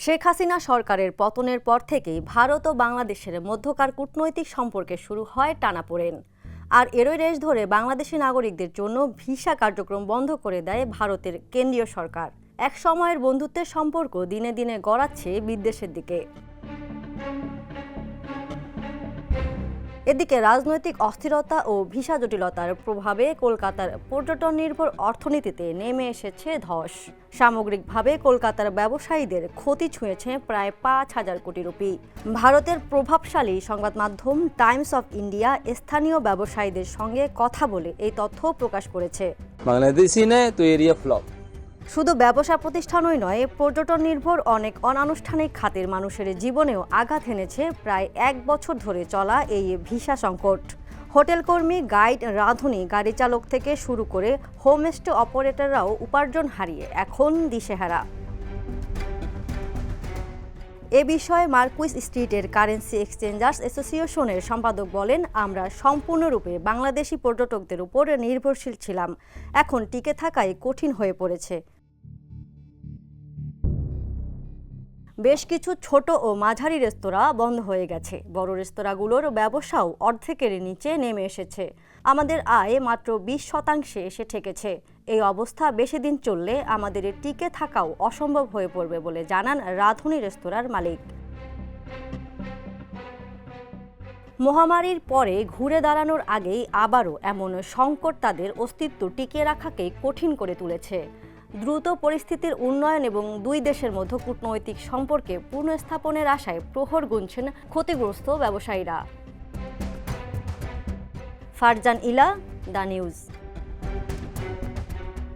শেখ হাসিনা সরকারের পতনের পর থেকেই ভারত ও বাংলাদেশের মধ্যকার কূটনৈতিক সম্পর্কে শুরু হয় টানাপোড়েন। আর এরই রেশ ধরে বাংলাদেশি নাগরিকদের জন্য ভিসা কার্যক্রম বন্ধ করে দেয় ভারতের কেন্দ্রীয় সরকার। এক সময়ের বন্ধুত্বের সম্পর্ক দিনে দিনে গড়াচ্ছে বিদ্বেষের দিকে। এদিকে রাজনৈতিক অস্থিরতা ও ভিসা জটিলতার প্রভাবে কলকাতার পর্যটন নির্ভর অর্থনীতিতে নেমে এসেছে ধস। সামগ্রিকভাবে কলকাতার ব্যবসায়ীদের ক্ষতি ছুঁয়েছে প্রায় 5,000 কোটি রুপি। ভারতের প্রভাবশালী সংবাদ মাধ্যম টাইমস অফ ইন্ডিয়া স্থানীয় ব্যবসায়ীদের সঙ্গে কথা বলে এই তথ্য প্রকাশ করেছে। বাংলাদেশি ने तो एरिया फ्लॉप। শুধু ব্যবসা প্রতিষ্ঠানই নয়, পর্যটন নির্ভর অনেক অনানুষ্ঠানিক খাতের মানুষের জীবনেও আঘাত এনেছে প্রায় 1 বছর ধরে চলা এই ভিসা সংকট। হোটেল কর্মী, গাইড, রাঁধুনি, গাড়ি চালক থেকে শুরু করে হোমস্টে অপারেটররাও উপার্জন হারিয়ে এখন দিশেহারা। এ বিষয়ে মার্কুইস স্ট্রিটের কারেন্সি এক্সচেঞ্জার্স অ্যাসোসিয়েশনের সম্পাদক বলেন, আমরা সম্পূর্ণরূপে বাংলাদেশি পর্যটকদের উপর নির্ভরশীল ছিলাম, এখন টিকে থাকাই কঠিন হয়ে পড়েছে। বেশ কিছু ছোট ও মাঝারি রেস্তোরাঁ বন্ধ হয়ে গেছে, বড় রেস্তোরাঁগুলোর ব্যবসাও অর্ধেকের নিচে নেমে এসেছে। আমাদের আয় মাত্র 20% এসে ঠেকেছে। এই অবস্থা বেশি দিন চললে আমাদের টিকে থাকাও অসম্ভব হয়ে পড়বে বলে জানান রাঁধুনি রেস্তোরাঁর মালিক। মহামারীর পরে ঘুরে দাঁড়ানোর আগেই আবারও এমন সংকট তাদের অস্তিত্ব টিকিয়ে রাখাকে কঠিন করে তুলেছে। দ্রুত পরিস্থিতির উন্নয়ন এবং দুই দেশের মধ্যে কূটনৈতিক সম্পর্কে পুনঃস্থাপনের আশায় প্রহর গুনছেন ক্ষতিগ্রস্ত ব্যবসায়ীরা। ফারজান ইলা, দ্য নিউজ।